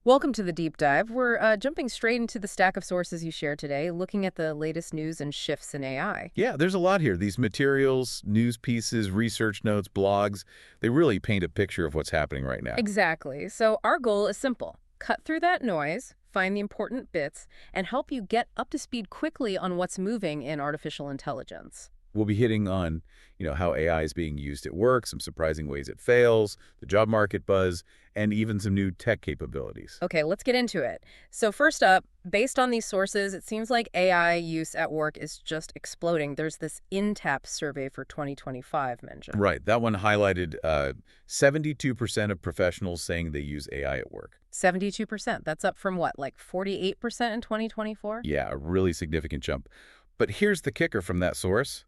Welcome to the deep dive. We're jumping straight into the stack of sources you shared today, looking at the latest news and shifts in AI. Yeah, there's a lot here. These materials, news pieces, research notes, blogs, they really paint a picture of what's happening right now. Exactly. So our goal is simple. Cut through that noise, find the important bits, and help you get up to speed quickly on what's moving in artificial intelligence. We'll be hitting on, how AI is being used at work, some surprising ways it fails, the job market buzz, and even some new tech capabilities. Okay, let's get into it. So first up, based on these sources, it seems like AI use at work is just exploding. There's this INTAP survey for 2025 mentioned. Right. That one highlighted 72% of professionals saying they use AI at work. 72%. That's up from what, like 48% in 2024? Yeah, a really significant jump. But here's the kicker from that source.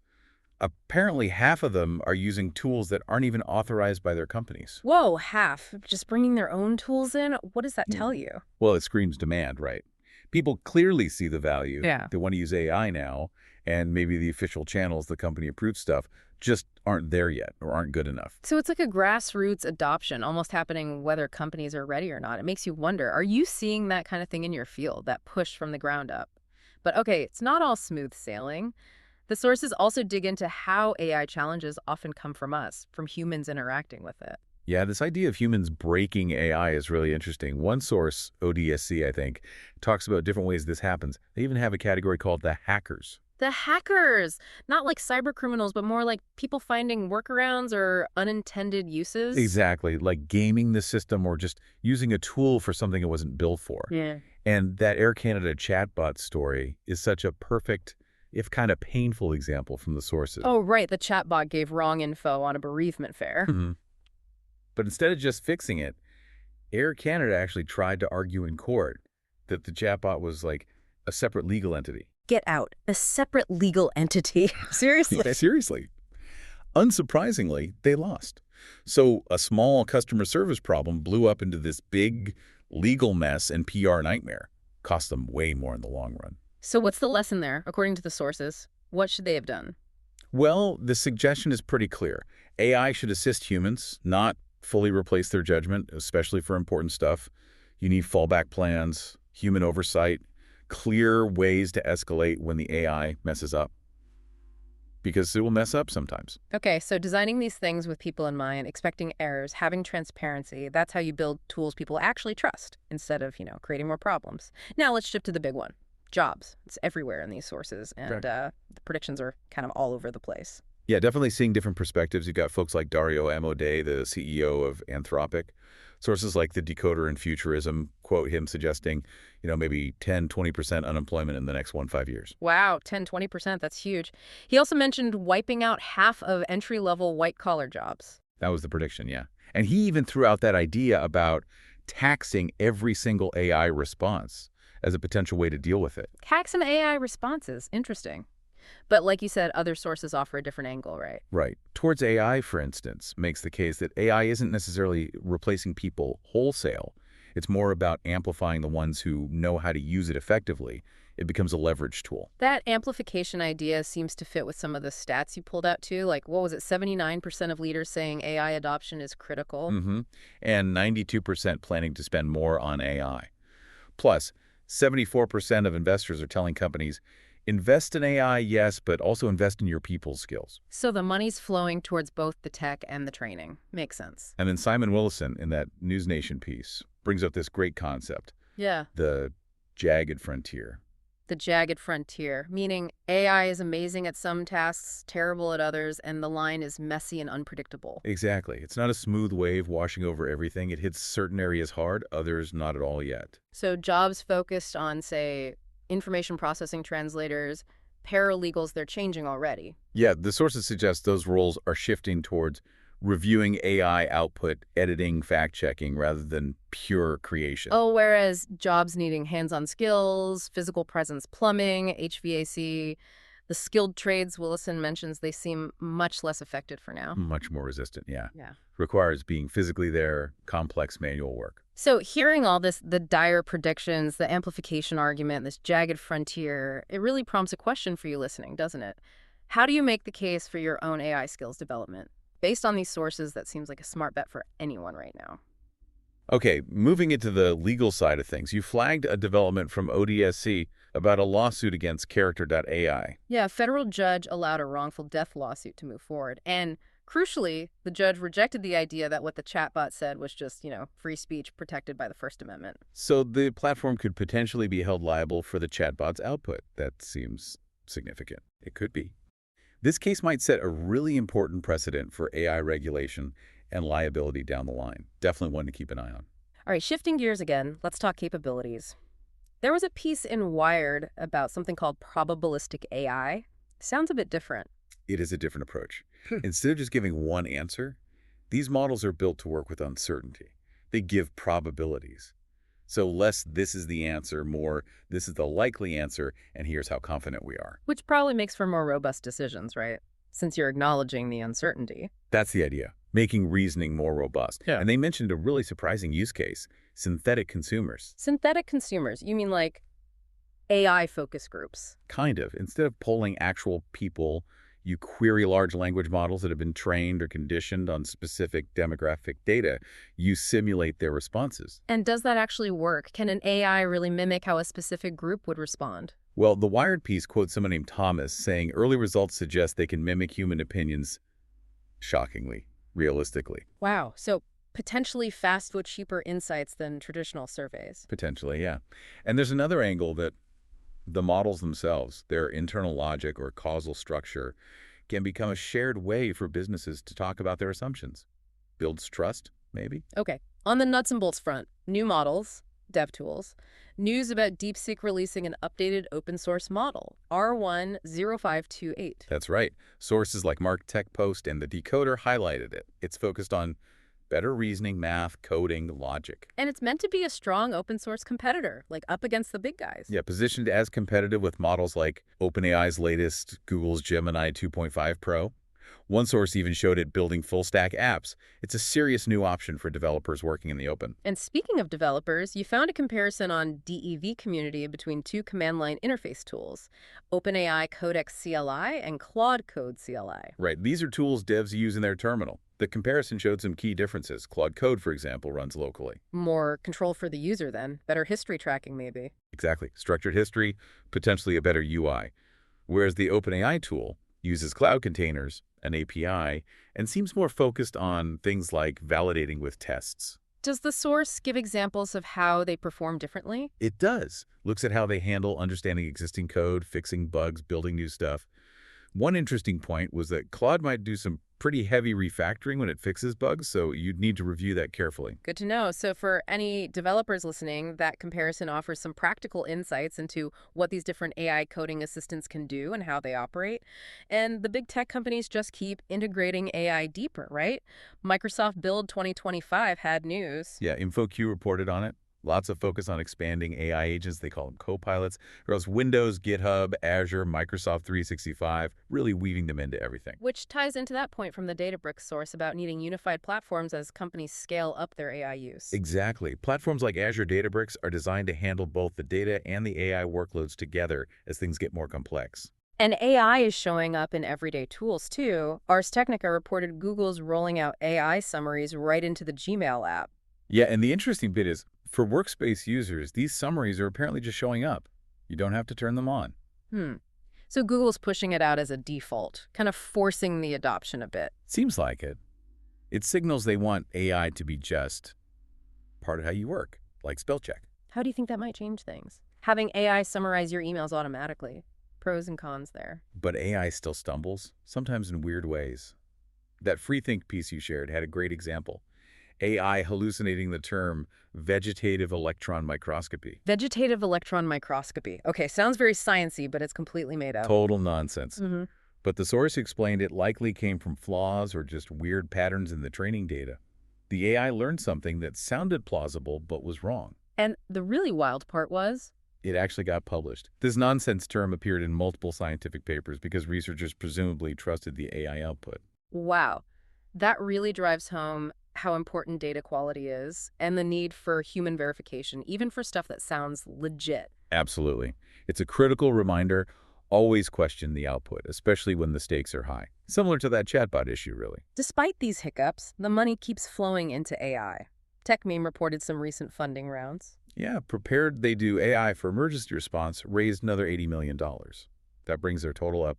Apparently, half of them are using tools that aren't even authorized by their companies. Whoa, half. Just bringing their own tools in? What does that Mm. tell you? Well, it screams demand, right? People clearly see the value. Yeah. They want to use AI now, and maybe the official channels, the company-approved stuff, just aren't there yet or aren't good enough. So it's like a grassroots adoption almost happening whether companies are ready or not. It makes you wonder, are you seeing that kind of thing in your field, that push from the ground up? But okay, it's not all smooth sailing. The sources also dig into how AI challenges often come from us, from humans interacting with it. Yeah, this idea of humans breaking AI is really interesting. One source, Odyssey, I think, talks about different ways this happens. They even have a category called the hackers. The hackers, not like cyber criminals, but more like people finding workarounds or unintended uses. Exactly, like gaming the system or just using a tool for something it wasn't built for. Yeah. And that Air Canada chatbot story is such a perfect, if kind of painful example from the sources. Oh, right. The chatbot gave wrong info on a bereavement fair. Mhm. But instead of just fixing it, Air Canada actually tried to argue in court that the chatbot was like a separate legal entity. Get out. A separate legal entity. Seriously. Seriously. Unsurprisingly, they lost. So a small customer service problem blew up into this big legal mess and PR nightmare. Cost them way more in the long run. So what's the lesson there, according to the sources? What should they have done? Well, the suggestion is pretty clear. AI should assist humans, not fully replace their judgment, especially for important stuff. You need fallback plans, human oversight, clear ways to escalate when the AI messes up. Because it will mess up sometimes. Okay, so designing these things with people in mind, expecting errors, having transparency, that's how you build tools people actually trust instead of, creating more problems. Now let's shift to the big one. Jobs. It's everywhere in these sources, and Right. the predictions are kind of all over the place. Yeah, definitely seeing different perspectives. You've got folks like Dario Amodei, the CEO of Anthropic. Sources like The Decoder and Futurism quote him suggesting, maybe 10, 20% unemployment in the next 5 years. Wow, 10, 20%, that's huge. He also mentioned wiping out half of entry-level white-collar jobs. That was the prediction, yeah. And he even threw out that idea about taxing every single AI response as a potential way to deal with it. Tax and AI responses. Interesting. But like you said, other sources offer a different angle, right? Right. Towards AI, for instance, makes the case that AI isn't necessarily replacing people wholesale. It's more about amplifying the ones who know how to use it effectively. It becomes a leverage tool. That amplification idea seems to fit with some of the stats you pulled out too. Like, what was it, 79% of leaders saying AI adoption is critical? Mm-hmm. And 92% planning to spend more on AI. Plus, 74% of investors are telling companies, invest in AI, yes, but also invest in your people's skills. So the money's flowing towards both the tech and the training. Makes sense. And then Simon Willison, in that News Nation piece, brings up this great concept, Yeah. the jagged frontier. The jagged frontier, meaning AI is amazing at some tasks, terrible at others, and the line is messy and unpredictable. Exactly. It's not a smooth wave washing over everything. It hits certain areas hard, others not at all yet. So jobs focused on, say, information processing translators, paralegals, they're changing already. Yeah, the sources suggest those roles are shifting towards reviewing AI output, editing, fact-checking, rather than pure creation. Oh, whereas jobs needing hands-on skills, physical presence plumbing, HVAC, the skilled trades Willison mentions, they seem much less affected for now. Much more resistant, yeah. Yeah. Requires being physically there, complex manual work. So hearing all this, the dire predictions, the amplification argument, this jagged frontier, it really prompts a question for you listening, doesn't it? How do you make the case for your own AI skills development? Based on these sources, that seems like a smart bet for anyone right now. Okay, moving into the legal side of things, you flagged a development from Odyssey about a lawsuit against Character.ai. Yeah, a federal judge allowed a wrongful death lawsuit to move forward. And crucially, the judge rejected the idea that what the chatbot said was just, free speech protected by the First Amendment. So the platform could potentially be held liable for the chatbot's output. That seems significant. It could be. This case might set a really important precedent for AI regulation and liability down the line. Definitely one to keep an eye on. All right, shifting gears again, let's talk capabilities. There was a piece in Wired about something called probabilistic AI. Sounds a bit different. It is a different approach. Instead of just giving one answer, these models are built to work with uncertainty. They give probabilities. So less this is the answer, more this is the likely answer, and here's how confident we are. Which probably makes for more robust decisions, right? Since you're acknowledging the uncertainty. That's the idea, making reasoning more robust. Yeah. And they mentioned a really surprising use case, synthetic consumers. Synthetic consumers, you mean like AI focus groups? Kind of. Instead of polling actual people, you query large language models that have been trained or conditioned on specific demographic data. You simulate their responses. And does that actually work? Can an AI really mimic how a specific group would respond? Well, the Wired piece quotes someone named Thomas saying early results suggest they can mimic human opinions shockingly, realistically. Wow, so potentially fast with cheaper insights than traditional surveys. Potentially, yeah. And there's another angle that the models themselves, their internal logic or causal structure, can become a shared way for businesses to talk about their assumptions. Builds trust, maybe? Okay, on the nuts and bolts front, new models, dev tools, news about DeepSeek releasing an updated open source model, R10528. That's right. Sources like MarkTech Post and The Decoder highlighted it. It's focused on better reasoning, math, coding, logic. And it's meant to be a strong open source competitor, like up against the big guys. Yeah, positioned as competitive with models like OpenAI's latest, Google's Gemini 2.5 Pro. One source even showed it building full-stack apps. It's a serious new option for developers working in the open. And speaking of developers, you found a comparison on DEV community between two command line interface tools, OpenAI Codex CLI and Claude Code CLI. Right, these are tools devs use in their terminal. The comparison showed some key differences. Claude Code, for example, runs locally. More control for the user then, better history tracking maybe. Exactly. Structured history, potentially a better UI. Whereas the OpenAI tool uses cloud containers, an API, and seems more focused on things like validating with tests. Does the source give examples of how they perform differently? It does. Looks at how they handle understanding existing code, fixing bugs, building new stuff. One interesting point was that Claude might do some pretty heavy refactoring when it fixes bugs, so you'd need to review that carefully. Good to know. So for any developers listening, that comparison offers some practical insights into what these different AI coding assistants can do and how they operate. And the big tech companies just keep integrating AI deeper, right? Microsoft Build 2025 had news. Yeah, InfoQ reported on it. Lots of focus on expanding AI agents. They call them co-pilots. Across Windows, GitHub, Azure, Microsoft 365, really weaving them into everything. Which ties into that point from the Databricks source about needing unified platforms as companies scale up their AI use. Exactly. Platforms like Azure Databricks are designed to handle both the data and the AI workloads together as things get more complex. And AI is showing up in everyday tools, too. Ars Technica reported Google's rolling out AI summaries right into the Gmail app. Yeah, and the interesting bit is, for workspace users, these summaries are apparently just showing up. You don't have to turn them on. So Google's pushing it out as a default, kind of forcing the adoption a bit. Seems like it. It signals they want AI to be just part of how you work, like spell check. How do you think that might change things? Having AI summarize your emails automatically. Pros and cons there. But AI still stumbles, sometimes in weird ways. That Freethink piece you shared had a great example. AI hallucinating the term vegetative electron microscopy. Vegetative electron microscopy. Okay, sounds very sciencey, but it's completely made up. Total nonsense. Mm-hmm. But the source explained it likely came from flaws or just weird patterns in the training data. The AI learned something that sounded plausible but was wrong. And the really wild part was? It actually got published. This nonsense term appeared in multiple scientific papers because researchers presumably trusted the AI output. Wow. That really drives home how important data quality is and the need for human verification, even for stuff that sounds legit. Absolutely. It's a critical reminder, always question the output, especially when the stakes are high. Similar to that chatbot issue, really. Despite these hiccups, the money keeps flowing into AI. Tech Meme reported some recent funding rounds. Yeah, Prepared They Do AI for Emergency Response raised another $80 million. That brings their total up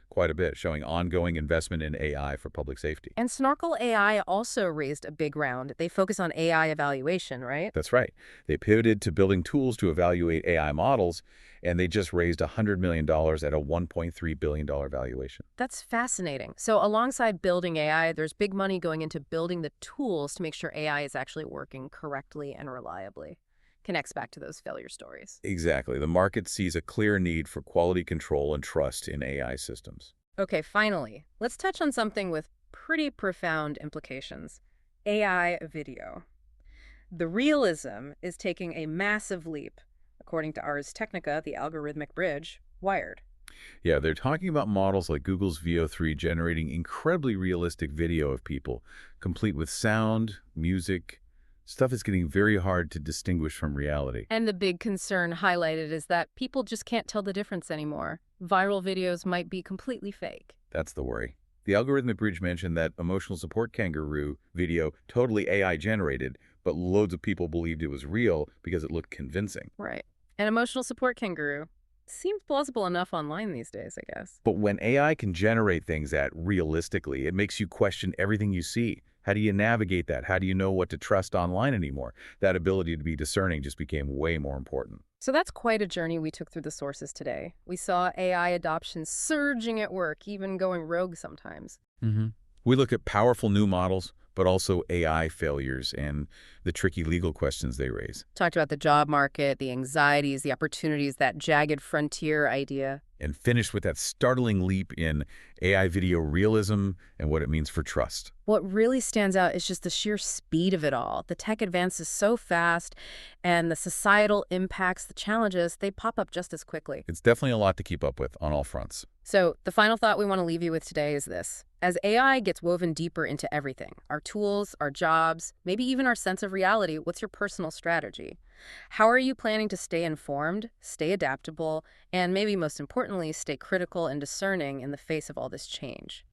quite a bit, showing ongoing investment in AI for public safety. And Snorkel AI also raised a big round. They focus on AI evaluation, right? That's right. They pivoted to building tools to evaluate AI models, and they just raised $100 million at a $1.3 billion valuation. That's fascinating. So alongside building AI, there's big money going into building the tools to make sure AI is actually working correctly and reliably. Connects back to those failure stories. Exactly. The market sees a clear need for quality control and trust in AI systems. Okay, finally, let's touch on something with pretty profound implications. AI video. The realism is taking a massive leap. According to Ars Technica, the algorithmic bridge, Wired. Yeah, they're talking about models like Google's VO3 generating incredibly realistic video of people, complete with sound, music, stuff that's getting very hard to distinguish from reality. And the big concern highlighted is that people just can't tell the difference anymore. Viral videos might be completely fake. That's the worry. The algorithmic bridge mentioned that emotional support kangaroo video totally AI generated, but loads of people believed it was real because it looked convincing. Right. An emotional support kangaroo seems plausible enough online these days, I guess. But when AI can generate things that realistically, it makes you question everything you see. How do you navigate that? How do you know what to trust online anymore? That ability to be discerning just became way more important. So that's quite a journey we took through the sources today. We saw AI adoption surging at work, even going rogue sometimes. We look at powerful new models, but also AI failures and the tricky legal questions they raise. Talked about the job market, the anxieties, the opportunities, that jagged frontier idea. And finish with that startling leap in AI video realism and what it means for trust. What really stands out is just the sheer speed of it all. The tech advances so fast, and the societal impacts, the challenges, they pop up just as quickly. It's definitely a lot to keep up with on all fronts. So the final thought we want to leave you with today is this. As AI gets woven deeper into everything, our tools, our jobs, maybe even our sense of reality, what's your personal strategy? How are you planning to stay informed, stay adaptable, and maybe most importantly, stay critical and discerning in the face of all this change?